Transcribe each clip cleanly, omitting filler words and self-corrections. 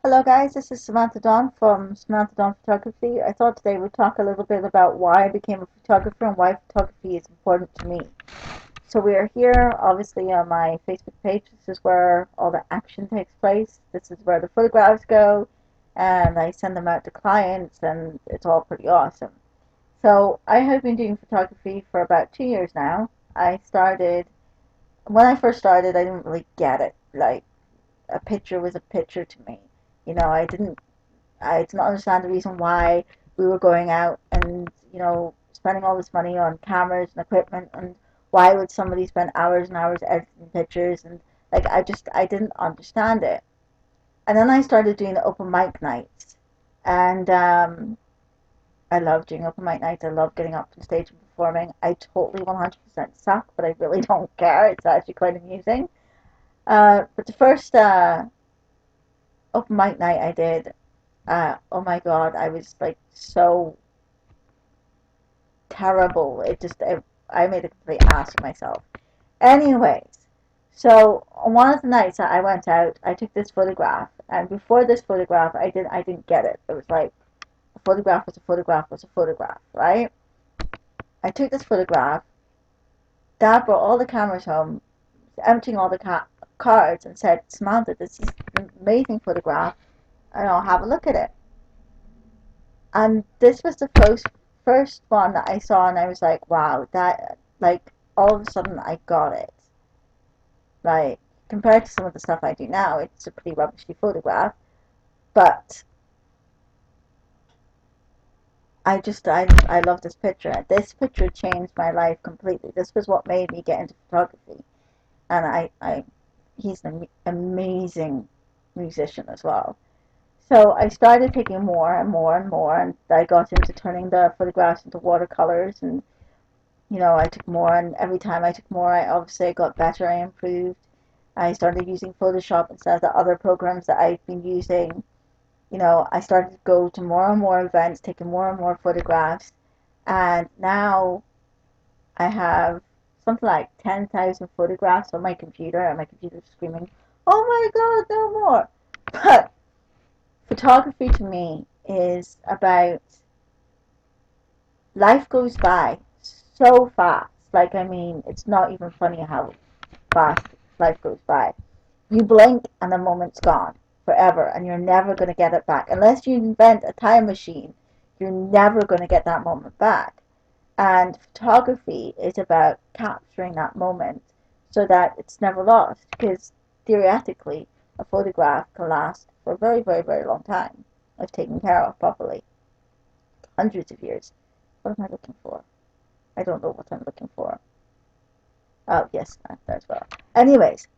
Hello guys, this is Samantha Dawn from Samantha Dawn Photography. I thought today we'd talk a little bit about why I became a photographer and why photography is important to me. So we are here obviously on my Facebook page. This is where all the action takes place. This is where the photographs go and I send them out to clients and it's all pretty awesome. So I have been doing photography for about 2 years now. When I first started, I didn't really get it. Like, a picture was a picture to me. I didn't understand the reason why we were going out and, spending all this money on cameras and equipment, and why would somebody spend hours and hours editing pictures, and like I didn't understand it. And then I started doing the open mic nights, and I love doing open mic nights. I love getting up to stage and performing. I totally 100% suck, but I really don't care. It's actually quite amusing. But the first open mic night I did, oh my god, I was like so terrible. I made a complete ass of myself. Anyways, so on one of the nights that I went out, I took this photograph, and before this photograph, I didn't get it. It was like a photograph was a photograph was a photograph, right? I took this photograph. Dad brought all the cameras home, emptying all the cards, and said, "Samantha, this is an amazing photograph. And I'll have a look at it." And this was the first one that I saw, and I was like, wow, that, like, all of a sudden I got it. Like, compared to some of the stuff I do now, it's a pretty rubbishy photograph, but I love this picture. This picture changed my life completely. This was what made me get into photography, and he's an amazing musician as well. So I started taking more and more and more, and I got into turning the photographs into watercolors, and I took more, and every time I took more, I obviously got better, I improved. I started using Photoshop instead of the other programs that I've been using. I started to go to more and more events, taking more and more photographs, and now I have something like 10,000 photographs on my computer, and my computer's screaming, "Oh my God, no more!" But photography to me is about life goes by so fast. Like, I mean, it's not even funny how fast life goes by. You blink and the moment's gone forever, and you're never going to get it back. Unless you invent a time machine, you're never going to get that moment back. And photography is about capturing that moment so that it's never lost. Because theoretically, a photograph can last for a very, very, very long time if taken care of properly. Hundreds of years. What am I looking for? I don't know what I'm looking for. Oh, yes, that as well. Anyways,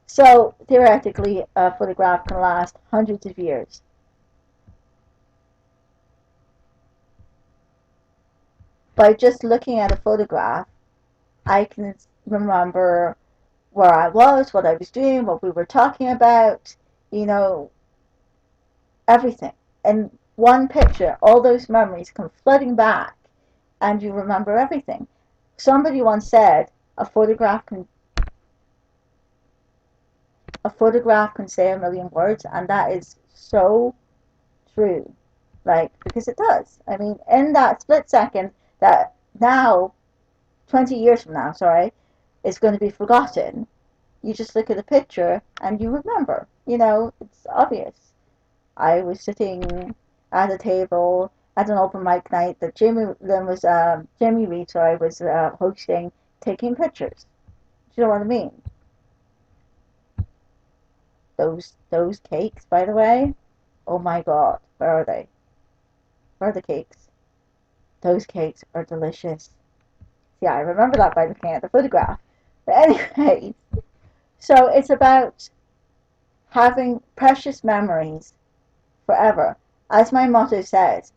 so theoretically, a photograph can last hundreds of years. By just looking at a photograph, I can remember where I was, what I was doing, what we were talking about, you know, everything. And one picture, all those memories come flooding back, and you remember everything. Somebody once said a photograph can say a million words, and that is so true. Like, because it does. I mean, in that split second that now, 20 years from now, sorry, is going to be forgotten, you just look at a picture and you remember. It's obvious. I was sitting at a table at an open mic night that Jamie Reed, sorry, was hosting, taking pictures. Do you know what I mean? Those cakes, by the way. Oh my God, where are they? Where are the cakes? Those cakes are delicious. Yeah, I remember that by looking at the photograph. But anyway, so it's about having precious memories forever. As my motto says,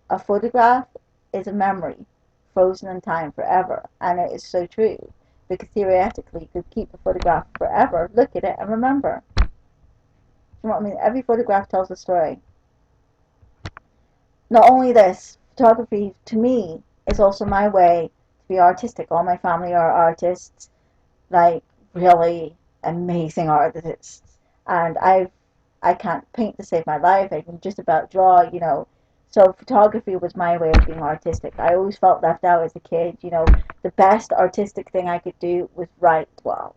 a photograph is a memory frozen in time forever. And it is so true. Because theoretically, you could keep a photograph forever, look at it, and remember. You know what I mean? Every photograph tells a story. Not only this, photography to me is also my way to be artistic. All my family are artists, like really amazing artists, and I can't paint to save my life. I can just about draw, So photography was my way of being artistic. I always felt left out as a kid. The best artistic thing I could do was write well.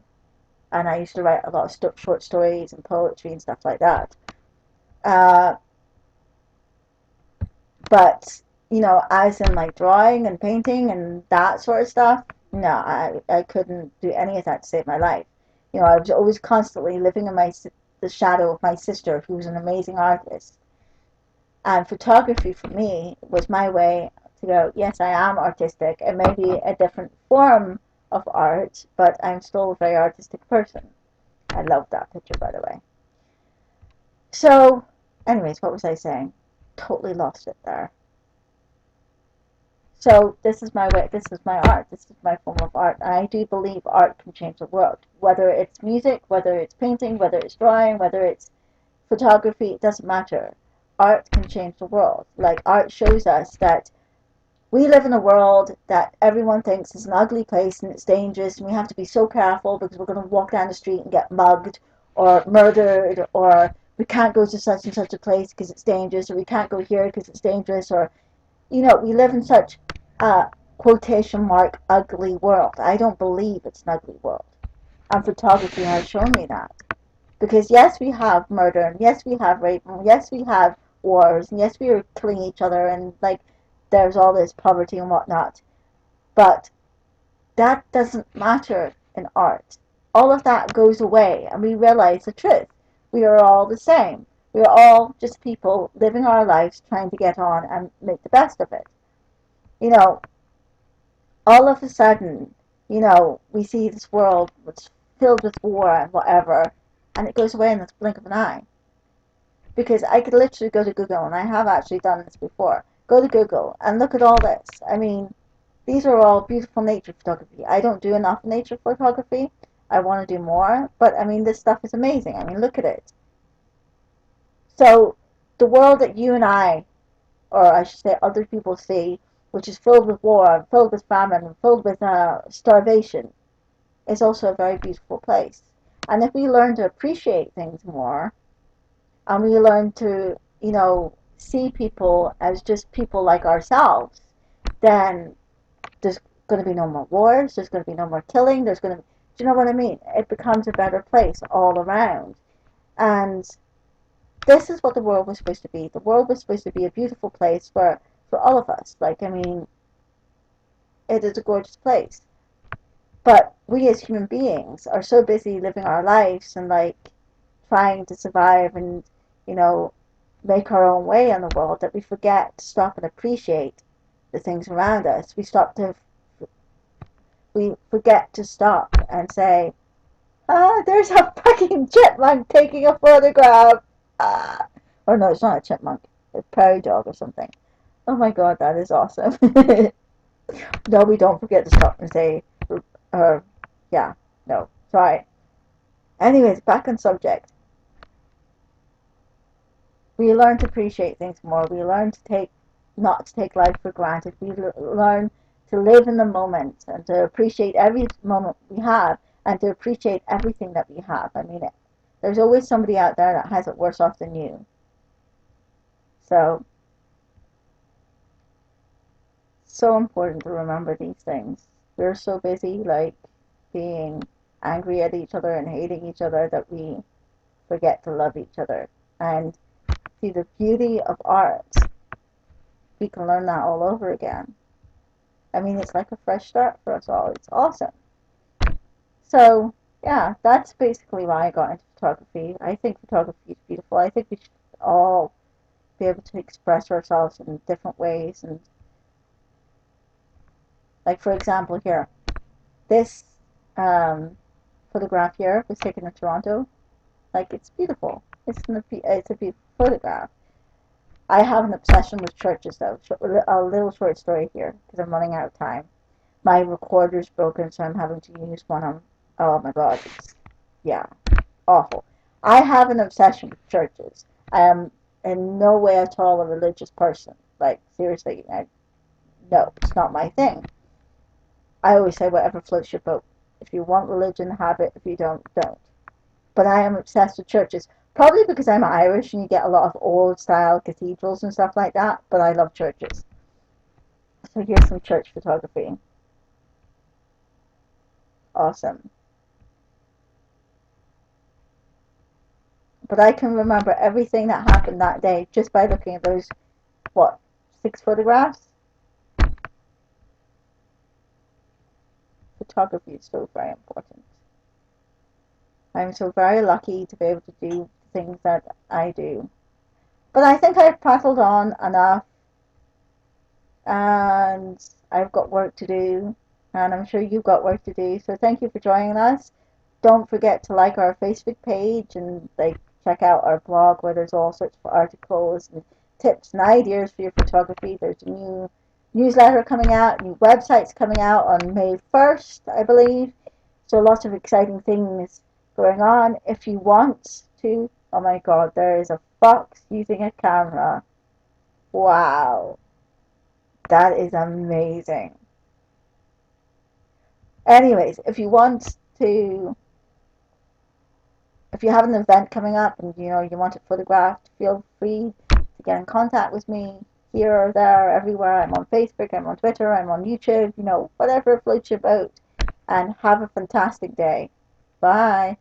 And I used to write a lot of short stories and poetry and stuff like that. Uh, but as in like drawing and painting and that sort of stuff, no, I couldn't do any of that to save my life. I was always constantly living in the shadow of my sister, who was an amazing artist. And photography for me was my way to go, yes, I am artistic. It may be a different form of art, but I'm still a very artistic person. I love that picture, by the way. So, anyways, what was I saying? Totally lost it there. So this is my way. This is my art. This is my form of art. And I do believe art can change the world. Whether it's music, whether it's painting, whether it's drawing, whether it's photography, it doesn't matter. Art can change the world. Like, art shows us that we live in a world that everyone thinks is an ugly place and it's dangerous, and we have to be so careful because we're going to walk down the street and get mugged or murdered, or we can't go to such and such a place because it's dangerous, or we can't go here because it's dangerous, or we live in such a quotation mark ugly world. I don't believe it's an ugly world, and photography has shown me that. Because yes, we have murder, and yes, we have rape, and yes, we have wars, and yes, we are killing each other, and like there's all this poverty and whatnot. But that doesn't matter in art. All of that goes away, and we realize the truth. We are all the same. We are all just people living our lives, trying to get on and make the best of it. You know, all of a sudden, we see this world that's filled with war and whatever, and it goes away in the blink of an eye. Because I could literally go to Google, and I have actually done this before. Go to Google and look at all this. I mean, these are all beautiful nature photography. I don't do enough nature photography. I want to do more, but I mean, this stuff is amazing. I mean, look at it. So, the world that you and I, or I should say other people see, which is filled with war, filled with famine, filled with starvation, is also a very beautiful place. And if we learn to appreciate things more, and we learn to, see people as just people like ourselves, then there's going to be no more wars, there's going to be no more killing, do you know what I mean? It becomes a better place all around. And this is what the world was supposed to be. The world was supposed to be a beautiful place for all of us. Like, I mean, it is a gorgeous place. But we as human beings are so busy living our lives and like trying to survive and, you know, make our own way in the world that we forget to stop and appreciate the things around us. We forget to stop and say, there's a fucking chipmunk taking a photograph. Or no, it's not a chipmunk. It's a prairie dog or something. Oh my god, that is awesome. No, we don't forget to stop and say, uh, yeah, no, sorry. Anyways, back on subject. We learn to appreciate things more. We learn not to take life for granted. We learn to live in the moment and to appreciate every moment we have and to appreciate everything that we have. I mean, there's always somebody out there that has it worse off than you. So important to remember these things. We're so busy, like, being angry at each other and hating each other that we forget to love each other. And see, the beauty of art, we can learn that all over again. I mean, it's like a fresh start for us all. It's awesome. So, yeah, that's basically why I got into photography. I think photography is beautiful. I think we should all be able to express ourselves in different ways. And, like, for example, here, this photograph here was taken in Toronto. Like, it's beautiful. It's a beautiful photograph. I have an obsession with churches, though. A little short story here, because I'm running out of time. My recorder's broken, so I'm having to use one of. Oh my god, yeah, awful. I have an obsession with churches. I am in no way at all a religious person. Like, seriously, no, it's not my thing. I always say whatever floats your boat. If you want religion, have it. If you don't, don't. But I am obsessed with churches. Probably because I'm Irish and you get a lot of old style cathedrals and stuff like that, but I love churches. So here's some church photography. Awesome. But I can remember everything that happened that day just by looking at those, what, 6 photographs? Photography is so very important. I'm so very lucky to be able to do things that I do. But I think I've prattled on enough, and I've got work to do, and I'm sure you've got work to do. So thank you for joining us. Don't forget to like our Facebook page and check out our blog where there's all sorts of articles and tips and ideas for your photography. There's a new newsletter coming out, new websites coming out on May 1st, I believe. So lots of exciting things going on. If you want to, oh my god, there is a fox using a camera. Wow, that is amazing. Anyways, to, if you have an event coming up and you want it photographed, feel free to get in contact with me here or there, everywhere. I'm on Facebook, I'm on Twitter, I'm on YouTube, whatever floats your boat. And have a fantastic day. Bye.